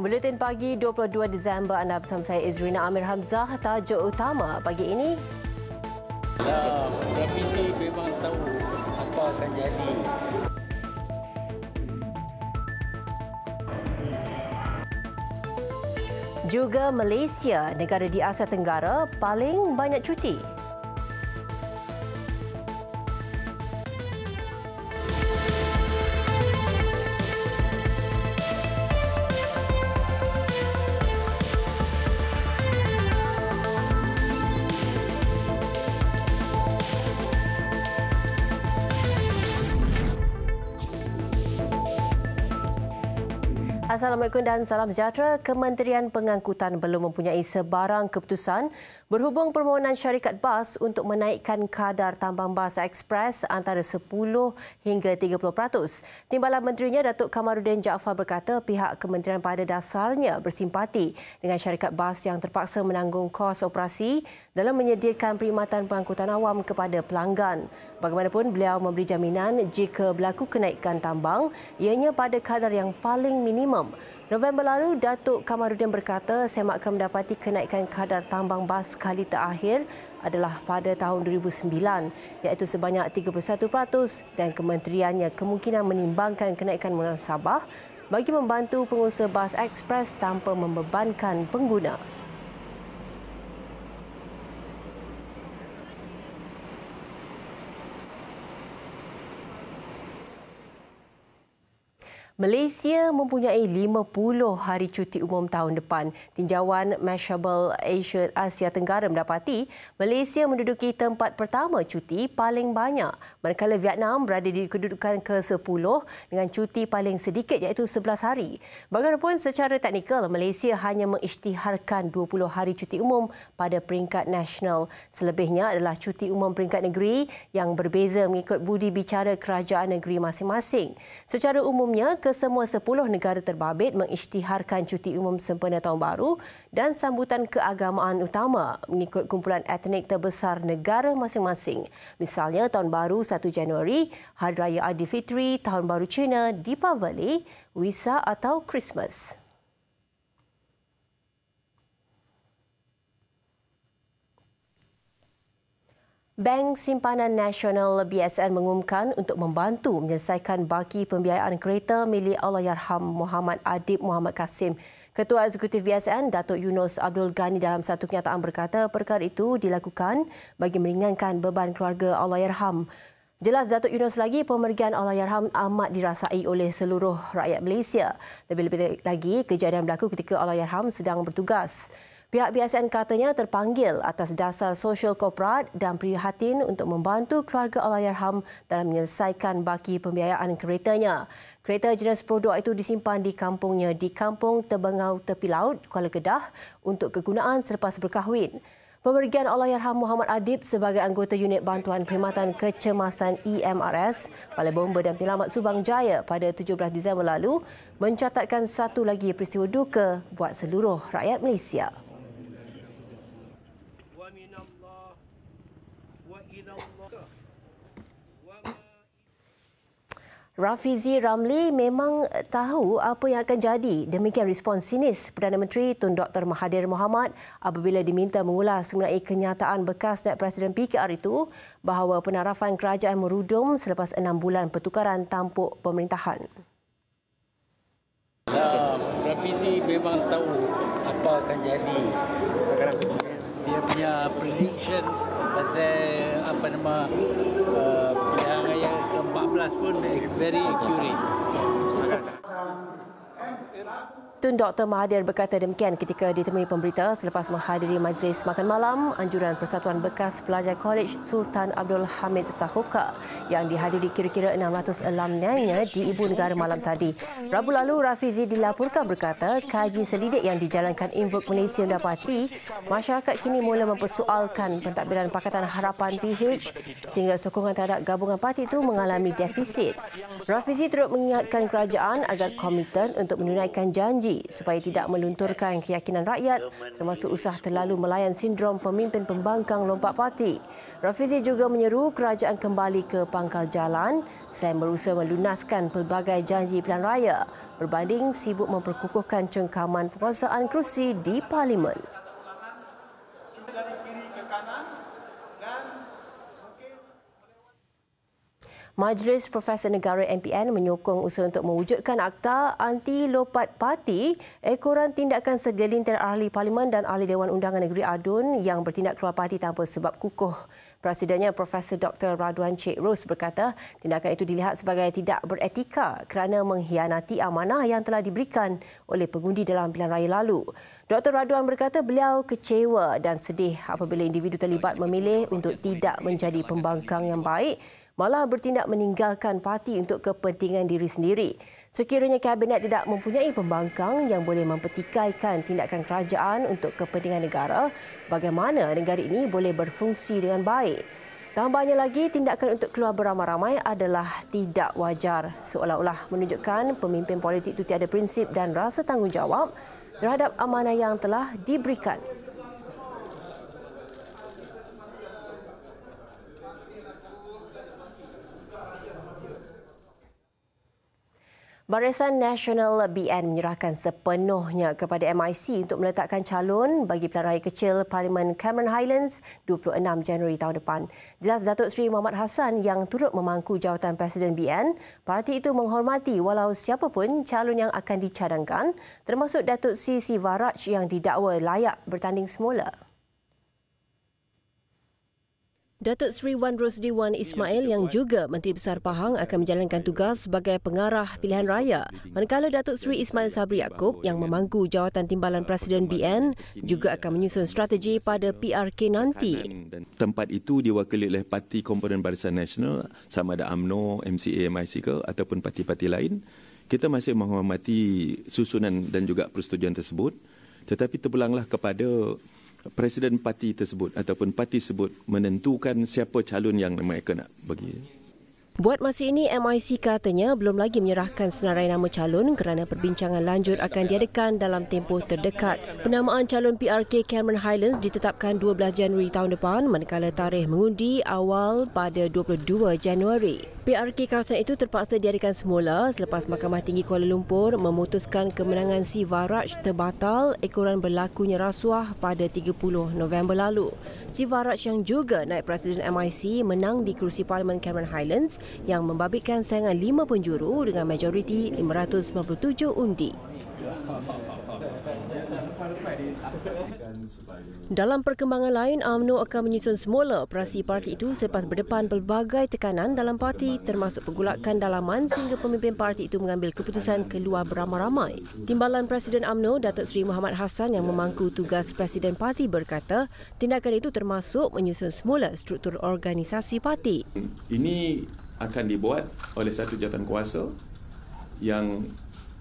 Buletin pagi 22 Disember, anda bersama saya Izrina Amir Hamzah. Tajuk utama pagi ini. Raffizi memang tahu apa akan jadi. Juga Malaysia, negara di Asia Tenggara paling banyak cuti. Assalamualaikum dan salam sejahtera. Kementerian Pengangkutan belum mempunyai sebarang keputusan berhubung permohonan syarikat bas untuk menaikkan kadar tambang bas ekspres antara 10 hingga 30%. Timbalan Menterinya Datuk Kamaruddin Jaafar berkata pihak kementerian pada dasarnya bersimpati dengan syarikat bas yang terpaksa menanggung kos operasi dalam menyediakan perkhidmatan pengangkutan awam kepada pelanggan. Bagaimanapun, beliau memberi jaminan jika berlaku kenaikan tambang, ianya pada kadar yang paling minimum. November lalu, Datuk Kamaruddin berkata semak akan mendapati kenaikan kadar tambang bas kali terakhir adalah pada tahun 2009, iaitu sebanyak 31% dan kementeriannya kemungkinan menimbangkan kenaikan muhasabah bagi membantu pengusaha bas ekspres tanpa membebankan pengguna. Malaysia mempunyai 50 hari cuti umum tahun depan. Tinjauan Mashable Asia Tenggara mendapati Malaysia menduduki tempat pertama cuti paling banyak, manakala Vietnam berada di kedudukan ke-10 dengan cuti paling sedikit iaitu 11 hari. Bagaimanapun, secara teknikal Malaysia hanya mengisytiharkan 20 hari cuti umum pada peringkat nasional. Selebihnya adalah cuti umum peringkat negeri yang berbeza mengikut budi bicara kerajaan negeri masing-masing. Secara umumnya, kesemua 10 negara terbabit mengisytiharkan cuti umum sempena Tahun Baru dan sambutan keagamaan utama mengikut kumpulan etnik terbesar negara masing-masing. Misalnya Tahun Baru 1 Januari, Hari Raya Aidilfitri, Tahun Baru Cina, Deepavali, Waisak atau Christmas. Bank Simpanan Nasional BSN mengumumkan untuk membantu menyelesaikan baki pembiayaan kereta milik Allahyarham Muhammad Adib Muhammad Kasim. Ketua Eksekutif BSN, Datuk Yunus Abdul Ghani dalam satu kenyataan berkata perkara itu dilakukan bagi meringankan beban keluarga Allahyarham. Jelas Datuk Yunus lagi, pemergian Allahyarham amat dirasai oleh seluruh rakyat Malaysia. Lebih-lebih lagi, kejadian berlaku ketika Allahyarham sedang bertugas. Pihak BSN katanya terpanggil atas dasar sosial korporat dan prihatin untuk membantu keluarga Allahyarham dalam menyelesaikan baki pembiayaan keretanya. Kereta jenis produk itu disimpan di kampungnya di Kampung Terbengau Tepi Laut, Kuala Kedah untuk kegunaan selepas berkahwin. Pemergian Allahyarham Muhammad Adib sebagai anggota unit bantuan perkhidmatan kecemasan EMRS, Balai Bomba dan Penyelamat Subang Jaya pada 17 Disember lalu mencatatkan satu lagi peristiwa duka buat seluruh rakyat Malaysia. Raffizi Ramli memang tahu apa yang akan jadi. Demikian respons sinis Perdana Menteri Tun Dr. Mahathir Mohamad apabila diminta mengulas mengenai kenyataan bekas Naib Presiden PKR itu bahawa penarafan kerajaan merudum selepas 6 bulan pertukaran tampuk pemerintahan. Raffizi memang tahu apa akan jadi. Dia punya prediction pasal pilihan raya ke-14 pun very accurate. Tun Dr. Mahathir berkata demikian ketika ditemui pemberita selepas menghadiri majlis makan malam anjuran Persatuan Bekas Pelajar Kolej Sultan Abdul Hamid Sahoka yang dihadiri kira-kira 600 alumninya di Ibu Negara malam tadi. Rabu lalu, Raffizi dilaporkan berkata kaji selidik yang dijalankan Invok Malaysia mendapati masyarakat kini mula mempersoalkan pentadbiran Pakatan Harapan PH sehingga sokongan terhadap gabungan parti itu mengalami defisit. Raffizi turut mengingatkan kerajaan agar komited untuk menunaikan menunaikan janji supaya tidak melunturkan keyakinan rakyat termasuk usah terlalu melayan sindrom pemimpin pembangkang lompat parti. Rafizi juga menyeru kerajaan kembali ke pangkal jalan selain berusaha melunaskan pelbagai janji pilihan raya berbanding sibuk memperkukuhkan cengkaman penguasaan kerusi di Parlimen. Majlis Profesor Negara MPN menyokong usaha untuk mewujudkan Akta Anti Lompat Parti ekoran tindakan segelintir ahli Parlimen dan ahli Dewan Undangan Negeri ADUN yang bertindak keluar parti tanpa sebab kukuh. Presidennya Profesor Dr. Radwan Sheikh Ros berkata tindakan itu dilihat sebagai tidak beretika kerana mengkhianati amanah yang telah diberikan oleh pengundi dalam pilihan raya lalu. Dr. Radwan berkata beliau kecewa dan sedih apabila individu terlibat memilih untuk tidak menjadi pembangkang yang baik, malah bertindak meninggalkan parti untuk kepentingan diri sendiri. Sekiranya Kabinet tidak mempunyai pembangkang yang boleh mempertikaikan tindakan kerajaan untuk kepentingan negara, bagaimana negara ini boleh berfungsi dengan baik? Tambahnya lagi, tindakan untuk keluar beramai-ramai adalah tidak wajar, seolah-olah menunjukkan pemimpin politik itu tiada prinsip dan rasa tanggungjawab terhadap amanah yang telah diberikan. Barisan Nasional BN menyerahkan sepenuhnya kepada MIC untuk meletakkan calon bagi pilihan raya kecil Parlimen Cameron Highlands 26 Januari tahun depan. Jelas Datuk Seri Mohamad Hassan yang turut memangku jawatan Presiden BN, parti itu menghormati walau siapapun calon yang akan dicadangkan, termasuk Datuk Sri Siva Raj yang didakwa layak bertanding semula. Datuk Seri Wan Rosdi Wan Ismail yang juga Menteri Besar Pahang akan menjalankan tugas sebagai pengarah pilihan raya. Manakala Datuk Seri Ismail Sabri Yaakob yang memangku jawatan timbalan Presiden BN juga akan menyusun strategi pada PRK nanti. Tempat itu diwakili oleh parti komponen Barisan Nasional sama ada UMNO, MCA, MIC ke ataupun parti-parti lain. Kita masih menghormati susunan dan juga persetujuan tersebut, tetapi terpulanglah kepada Presiden parti tersebut ataupun parti tersebut menentukan siapa calon yang mereka nak bagi. Buat masa ini, MIC katanya belum lagi menyerahkan senarai nama calon kerana perbincangan lanjut akan diadakan dalam tempoh terdekat. Penamaan calon PRK Cameron Highlands ditetapkan 12 Januari tahun depan manakala tarikh mengundi awal pada 22 Januari. PRK kawasan itu terpaksa diadakan semula selepas Mahkamah Tinggi Kuala Lumpur memutuskan kemenangan Siva Raj terbatal ekoran berlakunya rasuah pada 30 November lalu. Siva Raj yang juga naib Presiden MIC menang di kerusi Parlimen Cameron Highlands yang membabitkan saingan 5 penjuru dengan majoriti 597 undi. Dalam perkembangan lain, UMNO akan menyusun semula operasi parti itu selepas berdepan pelbagai tekanan dalam parti termasuk pergolakan dalaman sehingga pemimpin parti itu mengambil keputusan keluar beramai-ramai. Timbalan Presiden UMNO, Datuk Seri Mohamad Hassan yang memangku tugas Presiden parti berkata tindakan itu termasuk menyusun semula struktur organisasi parti. Ini akan dibuat oleh satu jawatan kuasa yang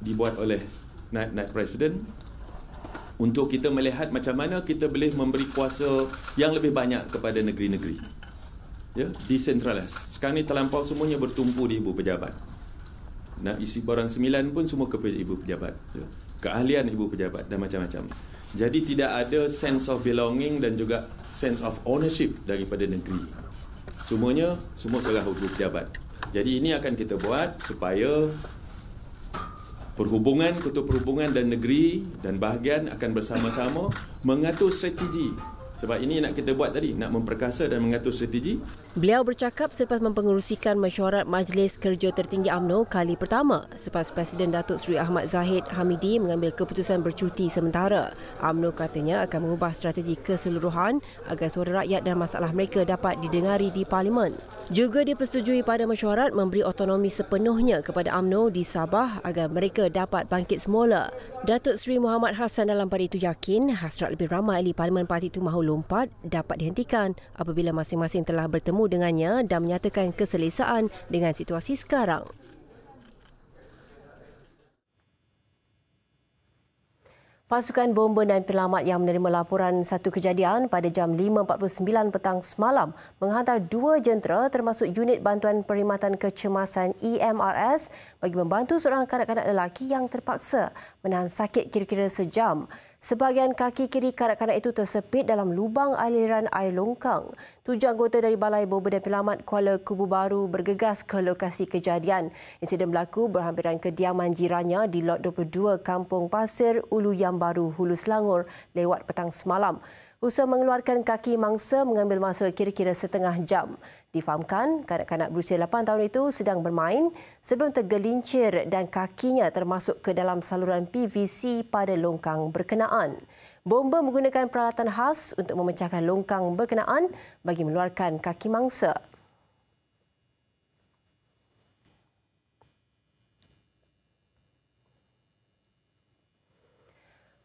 dibuat oleh naib Presiden untuk kita melihat macam mana kita boleh memberi kuasa yang lebih banyak kepada negeri-negeri. Ya, decentralized. Sekarang ni terlampau semuanya bertumpu di ibu pejabat. Nak isi barang 9 pun semua kepada ibu pejabat. Ya. Keahlian ibu pejabat dan macam-macam. Jadi tidak ada sense of belonging dan juga sense of ownership daripada negeri. Semuanya serah ibu pejabat. Jadi ini akan kita buat supaya Perhubungan, Ketua Perhubungan dan Negeri dan bahagian akan bersama-sama mengatur strategi. Sebab ini nak kita buat tadi, nak memperkasa dan mengatur strategi. Beliau bercakap selepas mempengerusikan mesyuarat Majlis Kerja Tertinggi UMNO kali pertama selepas Presiden Datuk Seri Ahmad Zahid Hamidi mengambil keputusan bercuti sementara. UMNO katanya akan mengubah strategi keseluruhan agar suara rakyat dan masalah mereka dapat didengari di Parlimen. Juga dipersetujui pada mesyuarat memberi otonomi sepenuhnya kepada UMNO di Sabah agar mereka dapat bangkit semula. Datuk Seri Mohamad Hassan dalam pada itu yakin hasrat lebih ramai ahli Parlimen parti itu mahu lompat dapat dihentikan apabila masing-masing telah bertemu dengannya dan menyatakan keselesaan dengan situasi sekarang. Pasukan bomba dan penyelamat yang menerima laporan satu kejadian pada jam 5.49 petang semalam menghantar 2 jentera termasuk unit bantuan perkhidmatan kecemasan EMRS bagi membantu seorang kanak-kanak lelaki yang terpaksa menahan sakit kira-kira sejam. Sebahagian kaki kiri kanak-kanak itu tersepit dalam lubang aliran air longkang. 7 anggota dari Balai Bomba dan Penyelamat Kuala Kubu Baru bergegas ke lokasi kejadian. Insiden berlaku berhampiran kediaman jirannya di Lot 22 Kampung Pasir, Ulu Yang Baru, Hulu Selangor lewat petang semalam. Usaha mengeluarkan kaki mangsa mengambil masa kira-kira setengah jam. Difahamkan, kanak-kanak berusia 8 tahun itu sedang bermain sebelum tergelincir dan kakinya termasuk ke dalam saluran PVC pada longkang berkenaan. Bomba menggunakan peralatan khas untuk memecahkan longkang berkenaan bagi mengeluarkan kaki mangsa.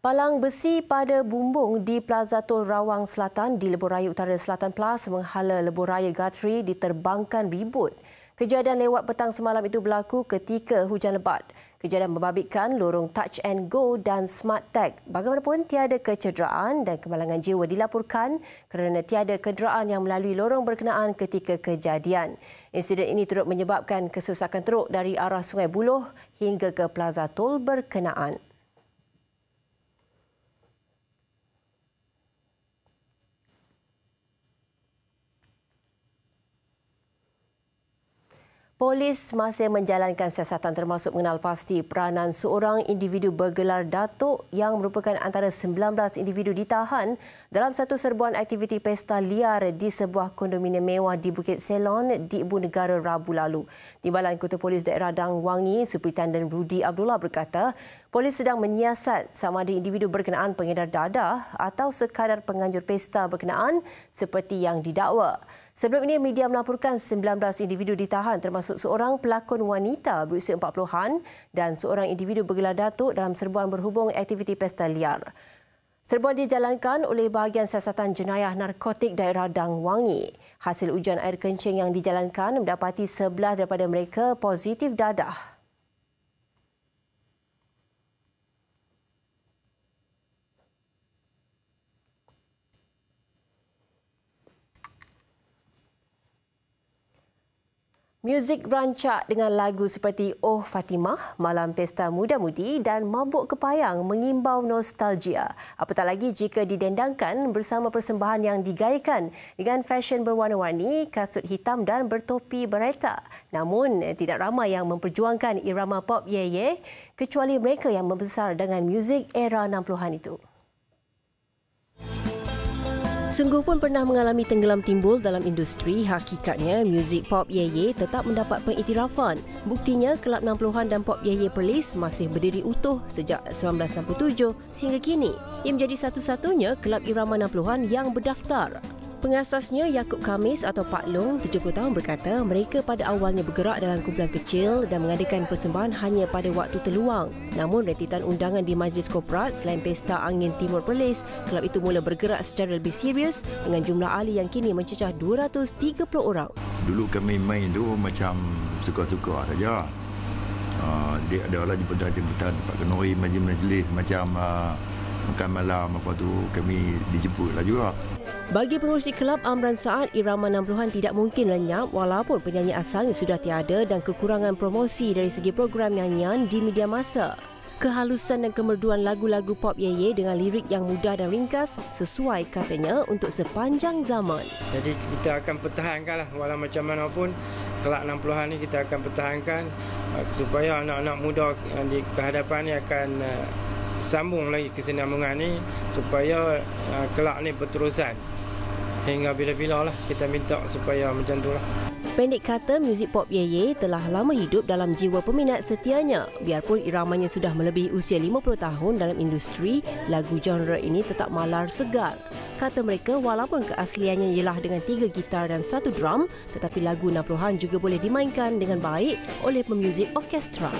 Palang besi pada bumbung di Plaza Tol Rawang Selatan di Lebuh Raya Utara Selatan Plus menghala Lebuh Raya Guthrie diterbangkan ribut. Kejadian lewat petang semalam itu berlaku ketika hujan lebat. Kejadian membabitkan lorong Touch and Go dan Smart Tag. Bagaimanapun, tiada kecederaan dan kemalangan jiwa dilaporkan kerana tiada kenderaan yang melalui lorong berkenaan ketika kejadian. Insiden ini turut menyebabkan kesesakan teruk dari arah Sungai Buloh hingga ke Plaza Tol berkenaan. Polis masih menjalankan siasatan termasuk mengenal pasti peranan seorang individu bergelar Datuk yang merupakan antara 19 individu ditahan dalam satu serbuan aktiviti pesta liar di sebuah kondominium mewah di Bukit Selon di Ibu Negara Rabu lalu. Timbalan Ketua Polis Daerah Dang Wangi, Superintenden Rudi Abdullah berkata, polis sedang menyiasat sama ada individu berkenaan pengedar dadah atau sekadar penganjur pesta berkenaan seperti yang didakwa. Sebelum ini, media melaporkan 19 individu ditahan termasuk seorang pelakon wanita berusia 40-an dan seorang individu bergelar Datuk dalam serbuan berhubung aktiviti pesta liar. Serbuan dijalankan oleh bahagian siasatan jenayah narkotik daerah Dang Wangi. Hasil ujian air kencing yang dijalankan mendapati 11 daripada mereka positif dadah. Muzik rancak dengan lagu seperti Oh Fatimah, Malam Pesta Muda-Mudi dan Mabuk Kepayang mengimbau nostalgia. Apatah lagi jika didendangkan bersama persembahan yang digayakan dengan fashion berwarna-warni, kasut hitam dan bertopi bereta. Namun, tidak ramai yang memperjuangkan irama pop ye-ye kecuali mereka yang membesar dengan muzik era 60-an itu. Sungguh pun pernah mengalami tenggelam timbul dalam industri, hakikatnya muzik pop ye-ye tetap mendapat pengiktirafan. Buktinya, kelab 60-an dan pop ye-ye Perlis masih berdiri utuh sejak 1967 sehingga kini. Ia menjadi satu-satunya kelab irama 60-an yang berdaftar. Pengasasnya Yaakob Khamis atau Pak Long, 70 tahun berkata mereka pada awalnya bergerak dalam kumpulan kecil dan mengadakan persembahan hanya pada waktu terluang. Namun rentetan undangan di majlis korporat selain Pesta Angin Timur Perlis, kelab itu mula bergerak secara lebih serius dengan jumlah ahli yang kini mencecah 230 orang. Dulu kami main tu macam suka-suka saja. Dia adalah jemputan-jemputan tempat kenori, majlis-majlis macam makan malam apa tu kami dijemputlah juga. Bagi pengurusi kelab Amran Saad, irama 60-an tidak mungkin lenyap walaupun penyanyi asalnya sudah tiada dan kekurangan promosi dari segi program nyanyian di media masa. Kehalusan dan kemerduan lagu-lagu pop ye-ye dengan lirik yang mudah dan ringkas sesuai katanya untuk sepanjang zaman. Jadi kita akan pertahankanlah walau macam mana pun kelab 60-an ni kita akan pertahankan supaya anak-anak muda di kehadapan ni akan sambung lagi kesinambungan ni supaya kelab ni berterusan hingga bila-bila lah kita minta supaya macam tu lah. Pendek kata, muzik pop ye-ye telah lama hidup dalam jiwa peminat setianya. Biarpun iramanya sudah melebihi usia 50 tahun dalam industri, lagu genre ini tetap malar segar. Kata mereka, walaupun keasliannya ialah dengan 3 gitar dan 1 drum, tetapi lagu 60-an juga boleh dimainkan dengan baik oleh pemuzik orkestra.